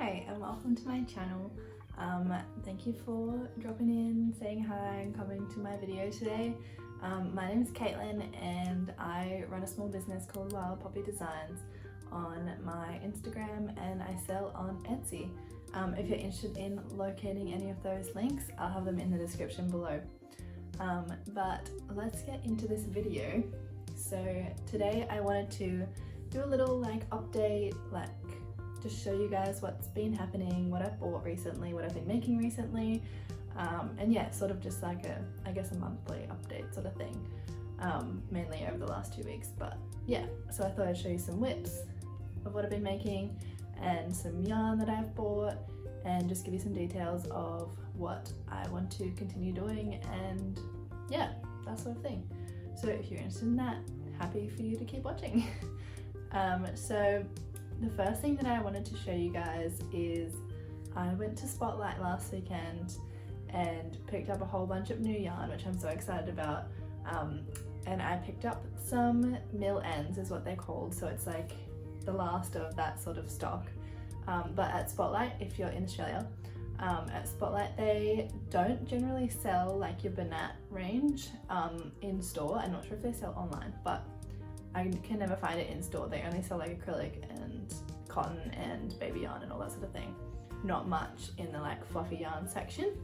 Hi and welcome to my channel. Thank you for dropping in, saying hi and coming to my video today. My name is Caitlin and I run a small business called wild.poppydesigns on my Instagram, and I sell on Etsy. If you're interested in locating any of those links, I'll have them in the description below. But let's get into this video. So today I wanted to do a little update, just show you guys what's been happening, what I've bought recently, what I've been making recently, and yeah, sort of just like I guess a monthly update sort of thing, mainly over the last 2 weeks. But yeah, so I thought I'd show you some whips of what I've been making and some yarn that I've bought, and just give you some details of what I want to continue doing, and yeah, that sort of thing. So if you're interested in that, happy for you to keep watching. So the first thing that I wanted to show you guys is I went to Spotlight last weekend and picked up a whole bunch of new yarn, which I'm so excited about, and I picked up some mill ends is what they're called, so it's like the last of that sort of stock. But at Spotlight, if you're in Australia, at Spotlight they don't generally sell like your Banat range in store. I'm not sure if they sell online, but I can never find it in store. They only sell like acrylic and cotton and baby yarn and all that sort of thing. Not much in the fluffy yarn section.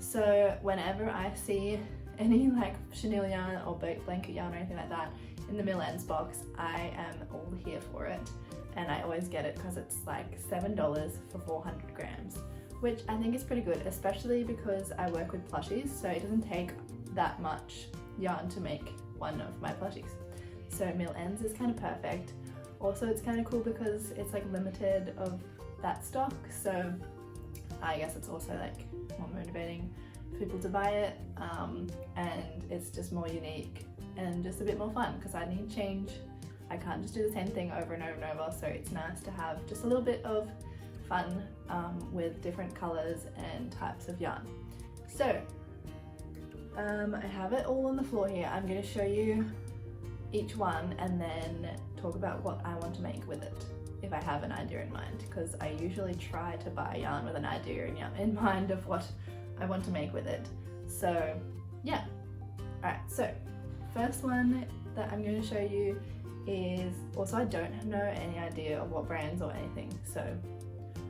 So whenever I see any chenille yarn or blanket yarn or anything like that in the mill ends box, I am all here for it. And I always get it because it's like $7 for 400 grams, which I think is pretty good, especially because I work with plushies, so it doesn't take that much yarn to make one of my plushies. So mill ends is kind of perfect. Also, it's kind of cool because it's limited of that stock, so I guess it's also more motivating for people to buy it, and it's just more unique and just a bit more fun because I need change. I can't just do the same thing over and over and over, so it's nice to have just a little bit of fun with different colors and types of yarn. So I have it all on the floor here. I'm going to show you each one and then talk about what I want to make with it, if I have an idea in mind, because I usually try to buy yarn with an idea in mind of what I want to make with it. So yeah, alright, so first one that I'm going to show you is, also I don't know any idea of what brands or anything, so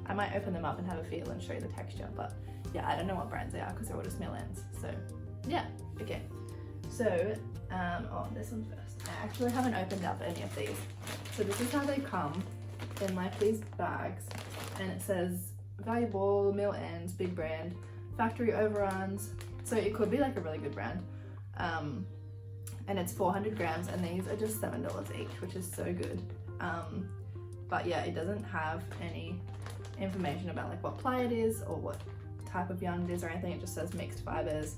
I might open them up and have a feel and show you the texture, but yeah, I don't know what brands they are because they're all just mill ends. So yeah, okay, so this one first. I actually haven't opened up any of these. So this is how they come in these bags, and it says valuable mill ends, big brand, factory overruns, so it could be a really good brand, and it's 400 grams, and these are just $7 each, which is so good. But yeah, it doesn't have any information about what ply it is or what type of yarn it is or anything. It just says mixed fibers,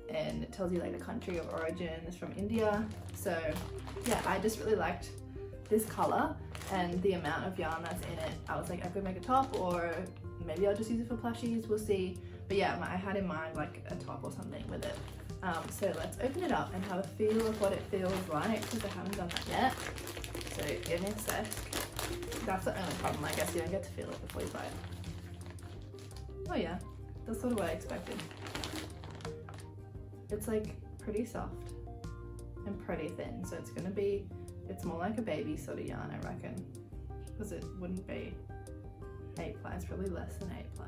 and it tells you the country of origin is from India. So yeah, I just really liked this color and the amount of yarn that's in it. I was like, I could make a top, or maybe I'll just use it for plushies, we'll see. But yeah, I had in mind a top or something with it. So let's open it up and have a feel of what it feels like, because I haven't done that yet. So give me a sec. That's the only problem, I guess, you don't get to feel it before you buy it. Oh yeah, that's sort of what I expected. It's pretty soft and pretty thin, so it's more like a baby sort of yarn, I reckon, because it wouldn't be 8 ply, it's probably less than 8 ply.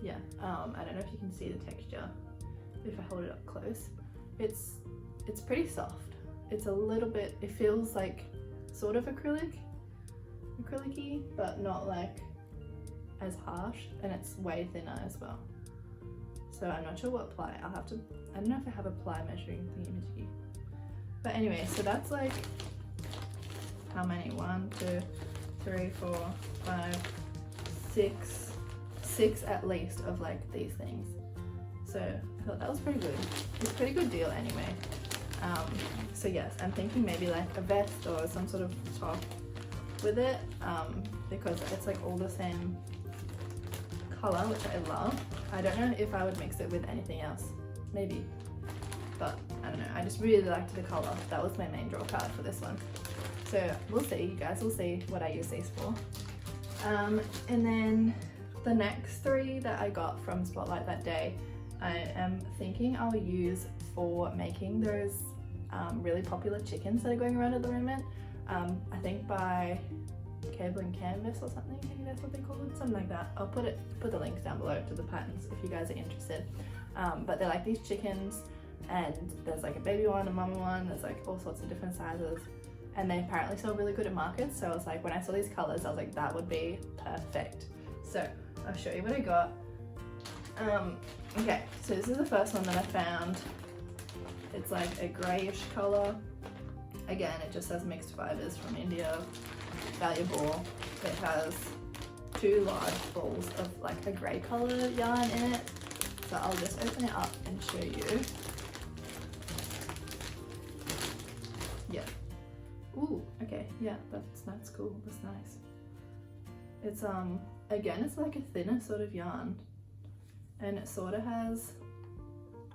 Yeah, I don't know if you can see the texture if I hold it up close. It's pretty soft. It's a little bit, it feels sort of acrylic-y, but not as harsh, and it's way thinner as well. So I'm not sure what ply, I don't know if I have a ply measuring thingy-majiggy. But anyway, so that's how many? 1, 2, 3, 4, 5, 6 at least of these things. So I thought that was pretty good. It's a pretty good deal anyway. So yes, I'm thinking maybe a vest or some sort of top with it, because it's all the same color, which I love. I don't know if I would mix it with anything else, maybe, but I don't know. I just really liked the color. That was my main draw card for this one. So we'll see, you guys will see what I use these for. And then the next 3 that I got from Spotlight that day, I am thinking I'll use for making those really popular chickens that are going around at the moment. I think by Cable and Canvas or something, maybe that's what they call it, something like that. I'll put the links down below to the patterns if you guys are interested. But they're like these chickens, and there's like a baby one, a mama one, there's like all sorts of different sizes, and they apparently sell really good at markets. So I was like, when I saw these colors, I was like, that would be perfect. So I'll show you what I got. Okay, so this is the first one that I found. It's like a grayish color. Again, it just says mixed fibers from India, valuable. It has 2 large balls of like a grey color yarn in it. So I'll just open it up and show you. Yeah. Ooh, okay, yeah, that's cool, that's nice. It's again, it's like a thinner sort of yarn, and it sort of has,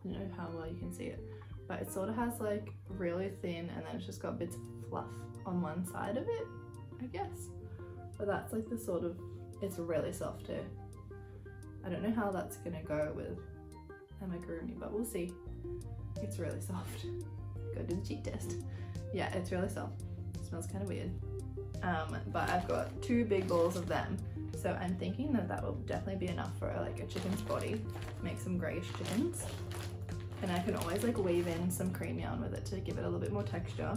I don't know how well you can see it, but it sort of has like really thin, and then it's just got bits of fluff on one side of it, I guess. But that's like the sort of, it's really soft too. I don't know how that's gonna go with amigurumi, but we'll see. It's really soft. Go do the cheek test. Yeah, it's really soft. It smells kind of weird. But I've got 2 big balls of them, so I'm thinking that will definitely be enough for like a chicken's body. Make some greyish chickens, and I can always like weave in some cream yarn with it to give it a little bit more texture.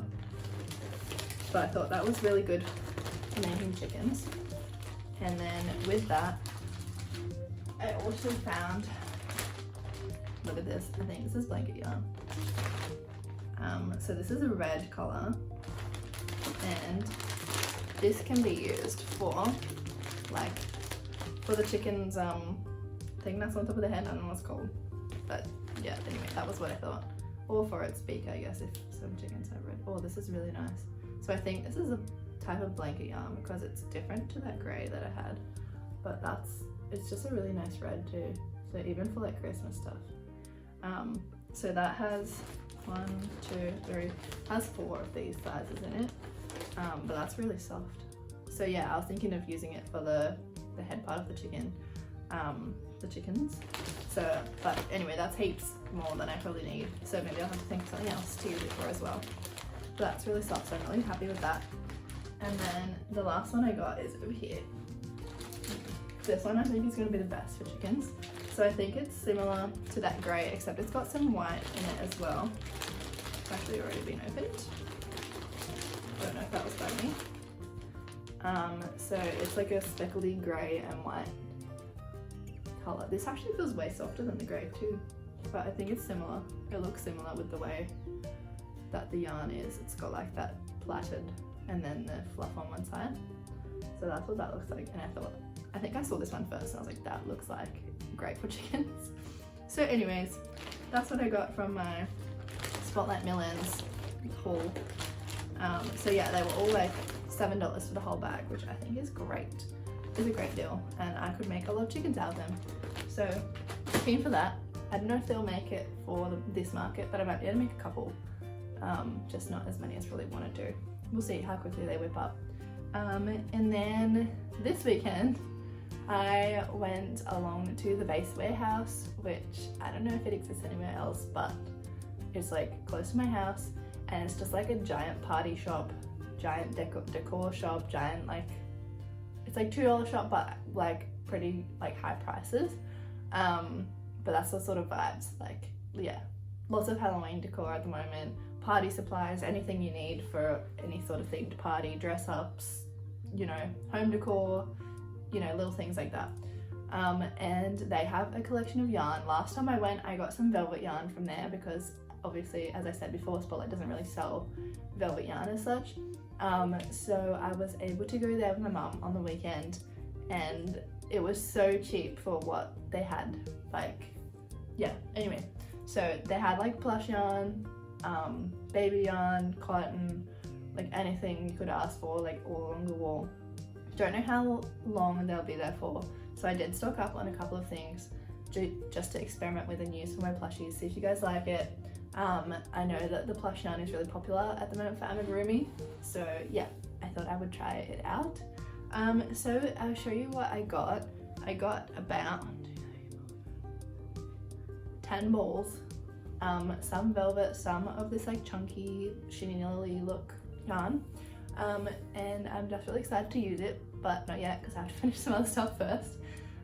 But I thought that was really good for making chickens. And then with that, I also found, look at this, I think this is blanket yarn. So this is a red color, and this can be used for like, for the chicken's thing that's on top of the head. I don't know what it's called, but yeah, anyway, that was what I thought. Or for its beak, I guess, if some chickens have red. Oh, this is really nice. So I think this is a type of blanket yarn because it's different to that grey that I had, but it's just a really nice red too. So even for like Christmas stuff. So that has 1, 2, 3, has 4 of these sizes in it, but that's really soft. So yeah, I was thinking of using it for the head part of the chicken, the chickens. So, but anyway, that's heaps more than I probably need. So maybe I'll have to think of something else to use it for as well. But that's really soft, so I'm really happy with that. And then the last one I got is over here. This one I think is going to be the best for chickens. So I think it's similar to that grey, except it's got some white in it as well. It's actually already been opened. I don't know if that was by me. So it's like a speckledy grey and white colour. This actually feels way softer than the grey too, but I think it's similar. It looks similar with the way that the yarn is. It's got like that plaited and then the fluff on one side. So that's what that looks like, and I think I saw this one first and I was like, that looks like great for chickens. So anyways, that's what I got from my Spotlight Millens haul. So yeah, they were all like $7 for the whole bag, which I think is great. It's a great deal, and I could make a lot of chickens out of them. So keen for that. I don't know if they'll make it for this market, but I might be able to make a couple. Just not as many as probably want to do. We'll see how quickly they whip up. And then this weekend I went along to the Base Warehouse, which I don't know if it exists anywhere else, but it's like close to my house, and it's just like a giant party shop, giant decor shop, giant like, it's like $2 shop, but like pretty like high prices. But that's the sort of vibes. Like, yeah, lots of Halloween decor at the moment, party supplies, anything you need for any sort of themed party, dress ups, you know, home decor, you know, little things like that. And they have a collection of yarn. Last time I went, I got some velvet yarn from there because obviously, as I said before, Spotlight doesn't really sell velvet yarn as such. So I was able to go there with my mum on the weekend, and it was so cheap for what they had. Like, yeah, anyway, so they had like plush yarn, baby yarn, cotton, like anything you could ask for, like all along the wall. Don't know how long they'll be there for, so I did stock up on a couple of things just to experiment with and use for my plushies, see if you guys like it. I know that the plush yarn is really popular at the moment for amigurumi, so yeah, I thought I would try it out. So I'll show you what I got. I got about 10 balls, some velvet, some of this like chunky chenille look yarn, and I'm just really excited to use it, but not yet because I have to finish some other stuff first.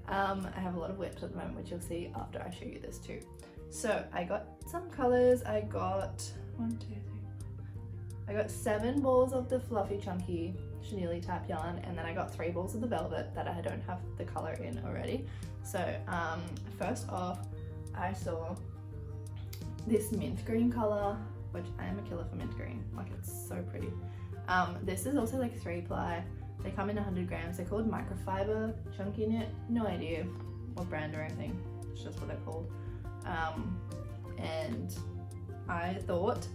I have a lot of whips at the moment, which you'll see after I show you this too. So I got some colors. I got 7 balls of the fluffy chunky chenille type yarn, and then I got 3 balls of the velvet that I don't have the color in already. So first off, I saw this mint green color, which I am a killer for mint green, like it's so pretty. This is also like 3-ply. They come in 100 grams. They're called microfiber chunky knit. No idea what brand or anything, it's just what they're called. And I thought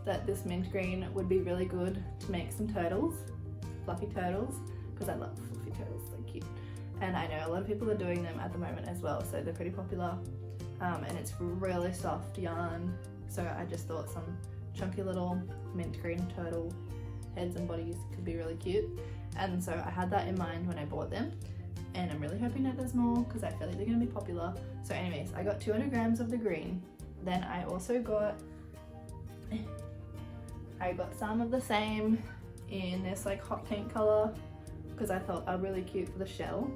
that this mint green would be really good to make some turtles, fluffy turtles, because I love fluffy turtles, they're cute. And I know a lot of people are doing them at the moment as well, so they're pretty popular. And it's really soft yarn, so I just thought some chunky little mint green turtle heads and bodies could be really cute. And so I had that in mind when I bought them, and I'm really hoping that there's more because I feel like they're going to be popular. So anyways, I got 200 grams of the green. Then I also got some of the same in this like hot pink color because I thought are really cute for the shell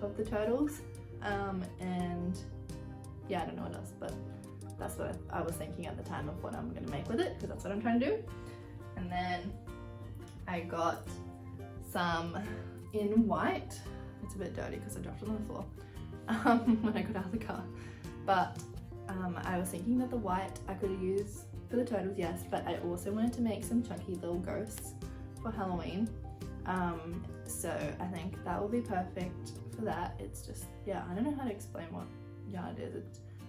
of the turtles. And yeah, I don't know what else, but that's what I was thinking at the time of what I'm going to make with it, because that's what I'm trying to do. And then I got some in white. It's a bit dirty because I dropped it on the floor when I got out of the car. But I was thinking that the white I could use for the turtles, yes, but I also wanted to make some chunky little ghosts for Halloween. So I think that will be perfect for that. It's just, yeah, I don't know how to explain what yarn it is. It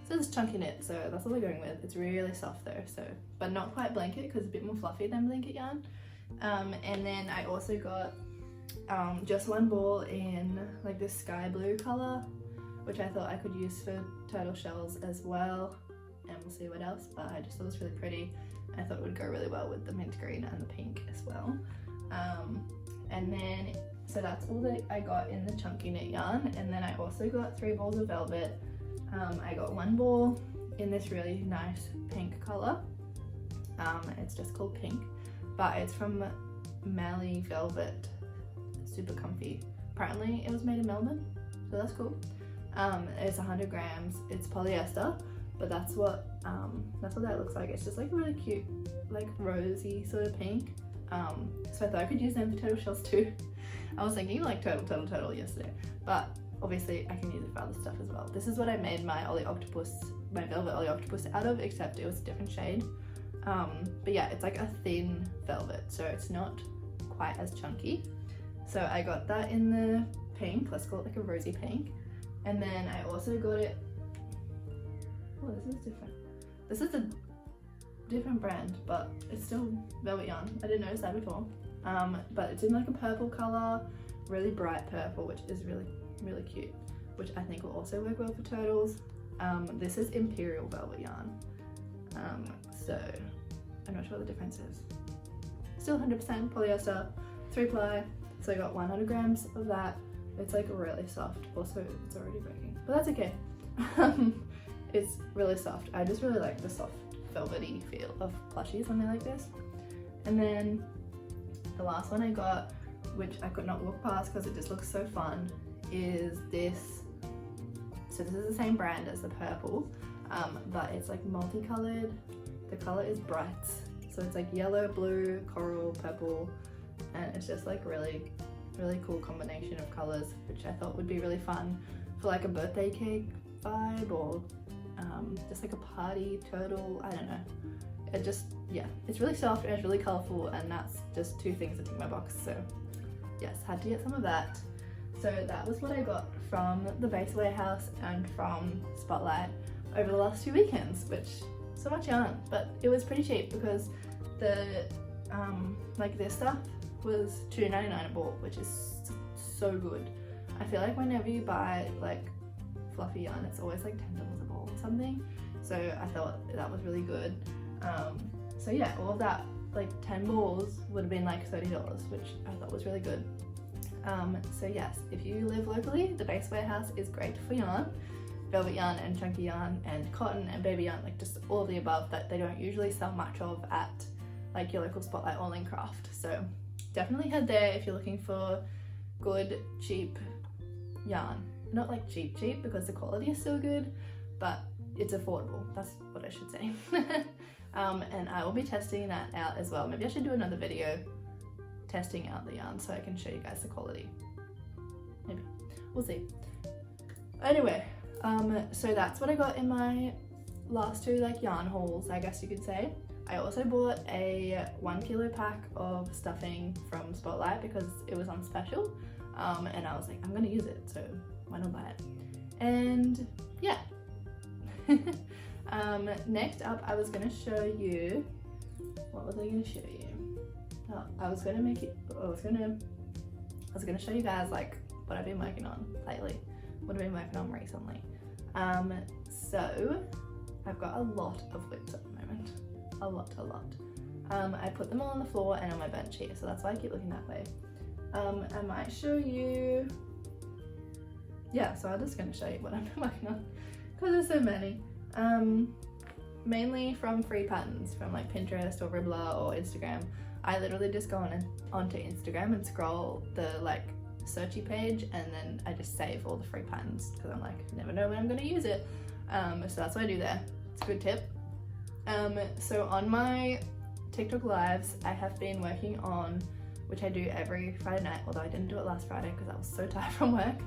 says chunky knit, so that's what we're going with. It's really soft though, so, but not quite blanket because it's a bit more fluffy than blanket yarn. And then I also got just 1 ball in like this sky blue color, which I thought I could use for turtle shells as well, and we'll see what else, but I just thought it was really pretty. I thought it would go really well with the mint green and the pink as well. And then, so that's all that I got in the chunky knit yarn. And then I also got 3 balls of velvet. I got 1 ball in this really nice pink color. It's just called Pink, but it's from Mally Velvet. It's super comfy. Apparently it was made in Melbourne, so that's cool. It's 100 grams. It's polyester, but that's what that looks like. It's just like a really cute, like rosy sort of pink. So I thought I could use them for turtle shells too. I was thinking like turtle yesterday, but obviously I can use it for other stuff as well. This is what I made my my velvet Ollie Octopus out of, except it was a different shade. But yeah, it's like a thin velvet, so it's not quite as chunky. So I got that in the pink, let's call it like a rosy pink. And then I also got it, oh, this is different. This is a different brand, but it's still velvet yarn. I didn't notice that before. But it's in like a purple color, really bright purple, which is really cute, which I think will also work well for turtles. This is Imperial velvet yarn. So I'm not sure what the difference is. Still 100% polyester, 3-ply. So I got 100 grams of that. It's like really soft. Also, it's already breaking, but that's okay. It's really soft. I just really like the soft velvety feel of plushies when they're like this. And then the last one I got, which I could not walk past because it just looks so fun, is this. So this is the same brand as the purple, but it's like multicolored. The color is brights, so it's like yellow, blue, coral, purple, and it's just like really cool combination of colors, which I thought would be really fun for like a birthday cake vibe, or just like a party turtle, I don't know. It just, yeah, it's really soft and it's really colorful, and that's just 2 things that tick my box. So yes, had to get some of that. So that was what I got from the Base Warehouse and from Spotlight over the last 2 weekends, which so much yarn, but it was pretty cheap because the like this stuff was $2.99 a ball, which is so good. I feel like whenever you buy like fluffy yarn, it's always like $10 a ball or something, so I thought that was really good. So yeah, all of that, like 10 balls would have been like $30, which I thought was really good. So yes, if you live locally, the Base Warehouse is great for yarn, velvet yarn and chunky yarn and cotton and baby yarn, like just all of the above that they don't usually sell much of at like your local Spotlight or Link Craft. So definitely head there if you're looking for good, cheap yarn. Not like cheap because the quality is still good, but it's affordable. That's what I should say. And I will be testing that out as well. Maybe I should do another video testing out the yarn so I can show you guys the quality. Maybe. We'll see. Anyway, so that's what I got in my last two like yarn hauls, I guess you could say. I also bought a 1 kilo pack of stuffing from Spotlight because it was on special, and I was like, I'm gonna use it, so why not buy it? And yeah. Next up, I was gonna show you, what was I gonna show you? Oh, I was gonna show you guys like what I've been working on lately, what I've been working on recently. So I've got a lot of whips at the moment, a lot. I put them all on the floor and on my bench here, so that's why I keep looking that way. I might show you, yeah, so I'm just gonna show you what I've been working on because there's so many. Mainly from free patterns from like Pinterest or Ribbler or Instagram. I literally just go onto Instagram and scroll the like searchy page, and then I just save all the free patterns because I'm like, never know when I'm gonna use it. So that's what I do there. It's a good tip. So on my TikTok lives, I have been working on, which I do every Friday night, although I didn't do it last Friday because I was so tired from work.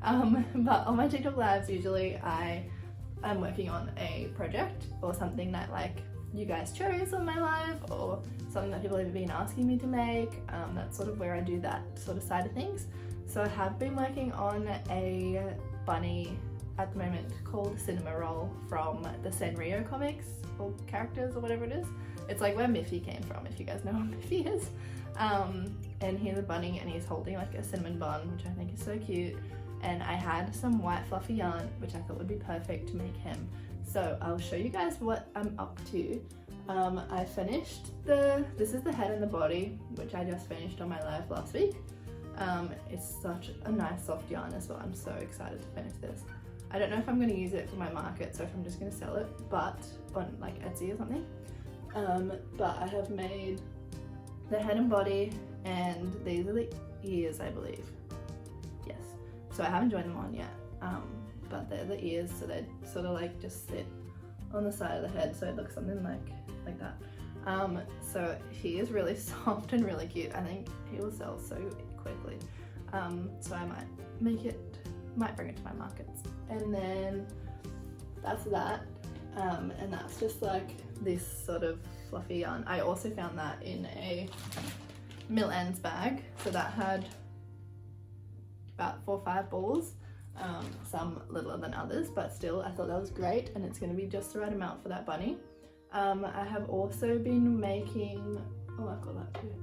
But on my TikTok lives, usually I'm working on a project or something that like you guys chose on my live, or something that people have been asking me to make. That's sort of where I do that sort of side of things. So I have been working on a bunny at the moment called Cinema Roll from the Sanrio comics or characters or whatever it is. It's like where Miffy came from, if you guys know what Miffy is. And he's a bunny and he's holding like a cinnamon bun, which I think is so cute. And I had some white fluffy yarn, which I thought would be perfect to make him. So I'll show you guys what I'm up to. I finished this is the head and the body, which I just finished on my live last week. It's such a nice soft yarn as well. I'm so excited to finish this. I don't know if I'm going to use it for my market, so if I'm just going to sell it, but on like Etsy or something. But I have made the head and body, and these are the ears, I believe. Yes. So I haven't joined them on yet, but they're the ears, so they sort of like just sit on the side of the head, so it looks something like that. So he is really soft and really cute. I think he will sell so quickly. So I might bring it to my markets. And then that's that. And that's just like this sort of fluffy yarn. I also found that in a Mill Ends bag. So that had about 4 or 5 balls, some littler than others, but still I thought that was great, and it's going to be just the right amount for that bunny. I have also been making, oh, I've got that too.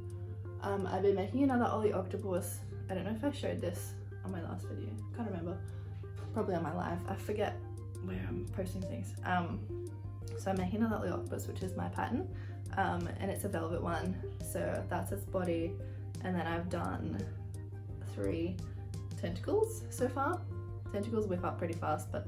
I've been making another Ollie octopus. I don't know if I showed this on my last video, can't remember, probably on my live, I forget where I'm posting things. So I'm making another Ollie octopus, which is my pattern, and it's a velvet one, so that's its body, and then I've done 3 tentacles so far. Tentacles whip up pretty fast, but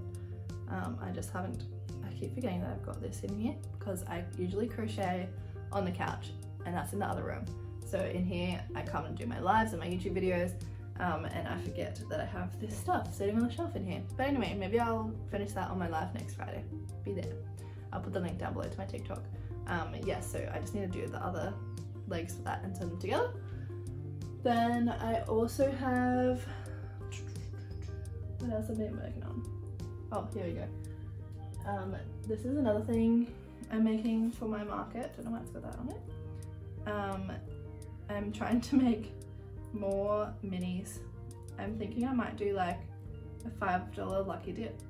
I keep forgetting that I've got this in here because I usually crochet on the couch, and that's in the other room. So in here I come and do my lives and my YouTube videos, and I forget that I have this stuff sitting on the shelf in here. But anyway, maybe I'll finish that on my live next Friday. Be there. I'll put the link down below to my TikTok. Yes, so I just need to do the other legs for that and sew them together. Then I also have, what else have I been working on? Oh, here we go. This is another thing I'm making for my market. Don't know why it's got that on it. I'm trying to make more minis. I'm thinking I might do like a $5 Lucky Dip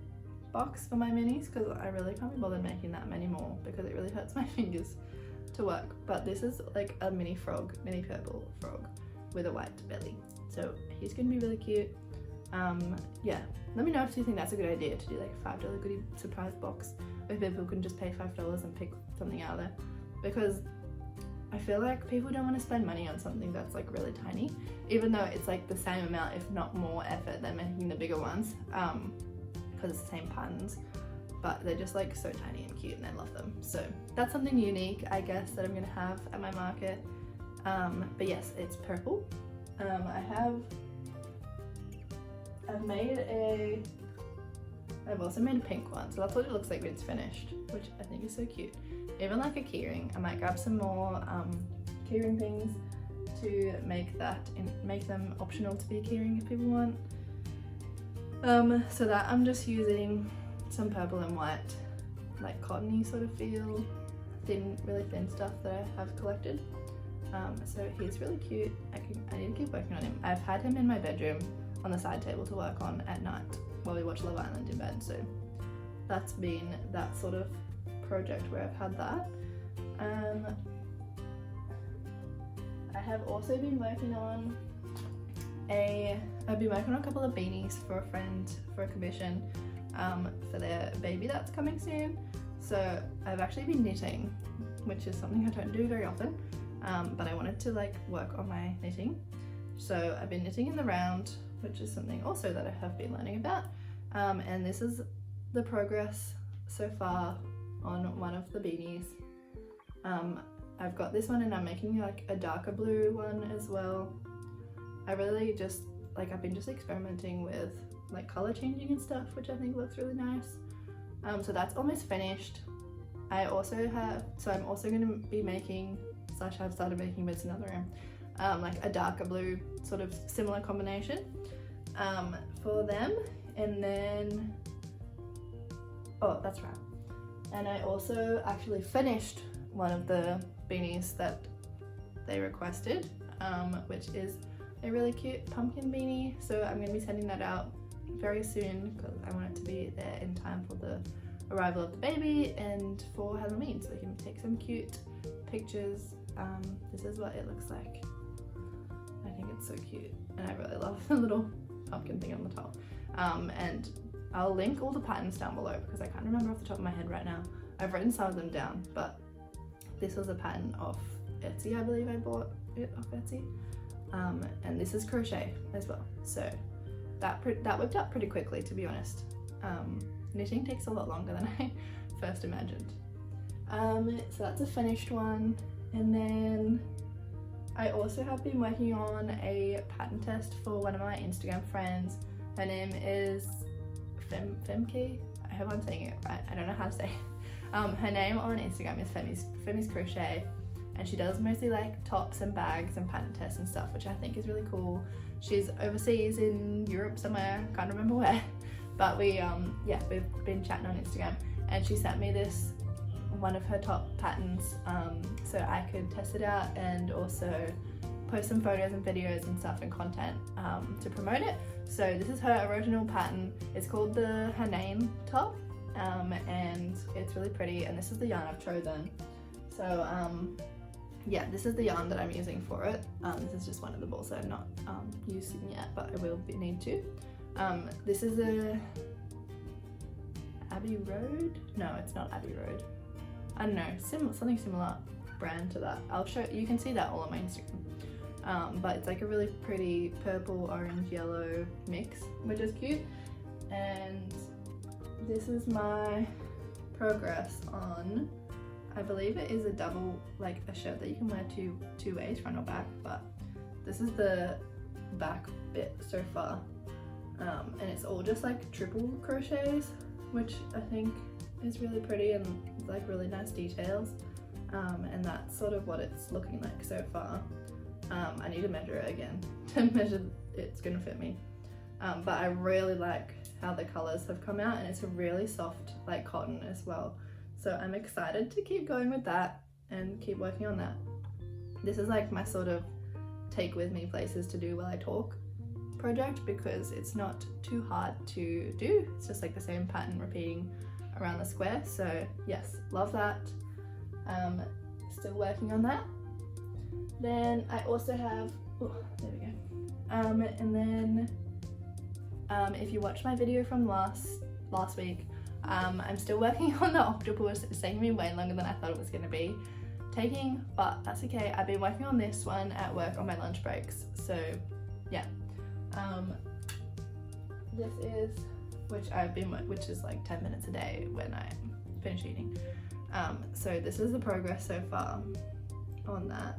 box for my minis, because I really can't be bothered making that many more because it really hurts my fingers to work. But this is like a mini purple frog with a white belly. So he's gonna be really cute. Yeah, let me know if you think that's a good idea to do like a $5 goodie surprise box, where people can just pay $5 and pick something out of there, because I feel like people don't want to spend money on something that's like really tiny, even though it's like the same amount if not more effort than making the bigger ones, because it's the same patterns, but they're just like so tiny and cute and I love them. So that's something unique, I guess, that I'm gonna have at my market. But yes, it's purple. I've also made a pink one, so that's what it looks like when it's finished, which I think is so cute. Even like a keyring. I might grab some more keyring things to make them optional to be a keyring if people want. So that I'm just using some purple and white, like cottony sort of feel, really thin stuff that I have collected. So he's really cute. I need to keep working on him. I've had him in my bedroom on the side table to work on at night while we watch Love Island in bed, so that's been that sort of project where I've had that. I have also been working on a couple of beanies for a friend for a commission for their baby that's coming soon. So I've actually been knitting, which is something I don't do very often, but I wanted to like work on my knitting. So I've been knitting in the round, which is something also that I have been learning about. And this is the progress so far on one of the beanies. I've got this one and I'm making like a darker blue one as well. I really just like, I've been just experimenting with like color changing and stuff, which I think looks really nice. So that's almost finished. I'm also going to be making, I've started making, but it's another room, like a darker blue sort of similar combination for them. And then, oh, that's right. And I also actually finished one of the beanies that they requested, which is a really cute pumpkin beanie. So I'm going to be sending that out very soon because I want it to be there in time for the arrival of the baby and for Halloween, so we can take some cute pictures. This is what it looks like. I think it's so cute and I really love the little pumpkin thing on the top. And I'll link all the patterns down below because I can't remember off the top of my head right now. I've written some of them down, but this was a pattern off Etsy, I believe I bought it off Etsy. And this is crochet as well. So that whipped up pretty quickly, to be honest. Knitting takes a lot longer than I first imagined. So that's a finished one. And then I also have been working on a pattern test for one of my Instagram friends. Her name is Femke. I hope I'm saying it right. I don't know how to say it. Her name on Instagram is Femi's Crochet, and she does mostly like tops and bags and pattern tests and stuff, which I think is really cool. She's overseas in Europe somewhere, can't remember where, but we've been chatting on Instagram, and she sent me this one of her top patterns so I could test it out and also post some photos and videos and stuff and content to promote it. So this is her original pattern. It's called the Hanane top, and it's really pretty, and this is the yarn I've chosen. So yeah, this is the yarn that I'm using for it. This is just one of the balls that I'm not using yet, but I will need to. This is a Abbey Road? No, it's not Abbey Road. I don't know, something similar brand to that. I'll show you, can see that all on my Instagram. But it's like a really pretty purple, orange, yellow mix, which is cute. And this is my progress on, I believe it is a double, like a shirt that you can wear two ways, front or back, but this is the back bit so far. And it's all just like triple crochets, which I think is really pretty and like really nice details. And that's sort of what it's looking like so far. I need to measure it again to measure it's gonna fit me. But I really like how the colors have come out, and it's a really soft like cotton as well. So I'm excited to keep going with that and keep working on that. This is like my sort of take with me places to do while I talk project, because it's not too hard to do. It's just like the same pattern repeating around the square. So yes, love that. Still working on that. Then I also have, oh, there we go. And then if you watched my video from last week, I'm still working on the octopus. It's taking me way longer than I thought it was going to be. taking, but that's okay. I've been working on this one at work on my lunch breaks, so yeah. This is, which is like 10 minutes a day when I finish eating. So this is the progress so far on that.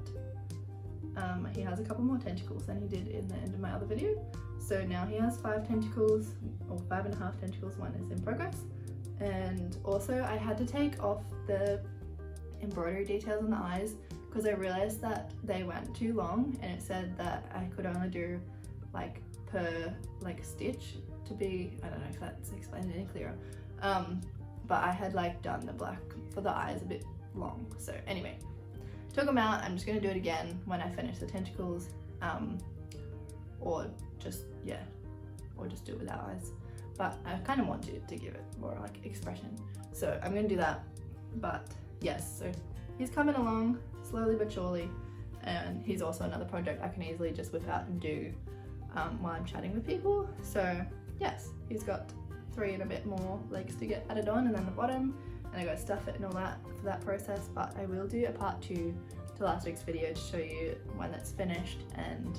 He has a couple more tentacles than he did in the end of my other video. So now he has 5 tentacles, or 5.5 tentacles, one is in progress. And also I had to take off the embroidery details on the eyes because I realized that they went too long, and it said that I could only do like per like stitch to be, I don't know if that's explained any clearer. But I had like done the black for the eyes a bit long. So anyway, took them out. I'm just gonna do it again when I finish the tentacles, or just do it without eyes. But I kind of want to give it more like expression, so I'm gonna do that. But yes, so he's coming along slowly but surely, and he's also another project I can easily just whip out and do while I'm chatting with people. So yes, he's got 3 and a bit more legs to get added on, and then the bottom, and I gotta stuff it and all that for that process. But I will do a part 2 to last week's video to show you when that's finished and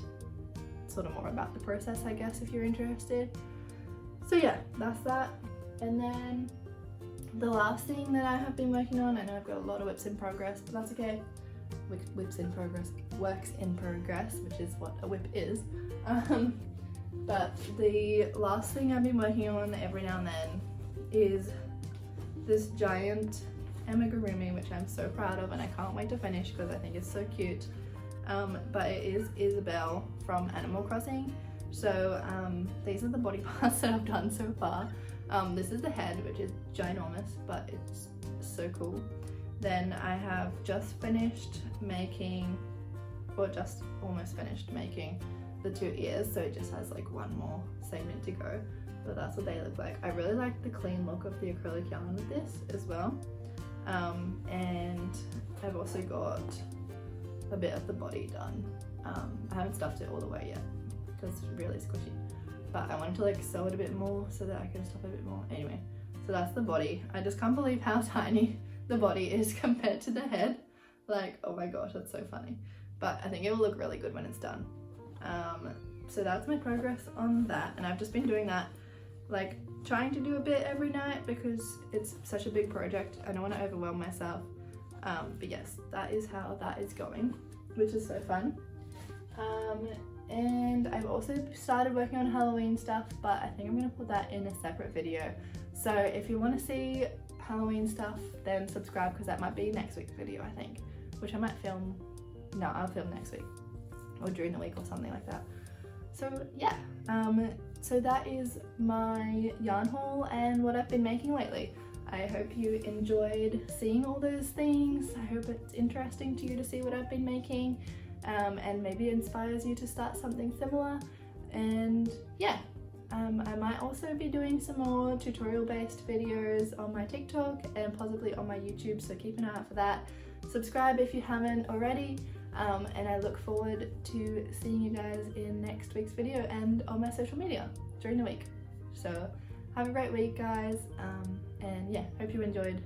sort of more about the process, I guess, if you're interested. So yeah, that's that. And then the last thing that I have been working on, I know I've got a lot of whips in progress, but that's okay. Whips in progress, works in progress, which is what a whip is. But the last thing I've been working on every now and then is this giant amigurumi, which I'm so proud of and I can't wait to finish because I think it's so cute. But it is Isabelle from Animal Crossing. So these are the body parts that I've done so far. This is the head, which is ginormous, but it's so cool. Then I have just finished making, or just almost finished making, the 2 ears, so it just has like one more segment to go, but that's what they look like. I really like the clean look of the acrylic yarn with this as well. And I've also got a bit of the body done. I haven't stuffed it all the way yet because it's really squishy, but I wanted to like sew it a bit more so that I can stuff it a bit more. Anyway, so that's the body. I just can't believe how tiny the body is compared to the head. Like, oh my gosh, that's so funny. But I think it will look really good when it's done. So that's my progress on that, and I've just been doing that, like trying to do a bit every night because it's such a big project. I don't want to overwhelm myself, but yes, that is how that is going, which is so fun. And I've also started working on Halloween stuff, but I think I'm going to put that in a separate video. So if you want to see Halloween stuff, then subscribe, because that might be next week's video, I think, which I might film. No, I'll film next week or during the week or something like that. So yeah, so that is my yarn haul and what I've been making lately. I hope you enjoyed seeing all those things. I hope it's interesting to you to see what I've been making, and maybe it inspires you to start something similar. And yeah, I might also be doing some more tutorial based videos on my TikTok and possibly on my YouTube, so keep an eye out for that. Subscribe if you haven't already, and I look forward to seeing you guys in next week's video and on my social media during the week. So have a great week, guys, and yeah, hope you enjoyed.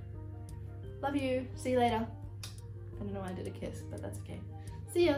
Love you, see you later. I don't know why I did a kiss, but that's okay. See ya.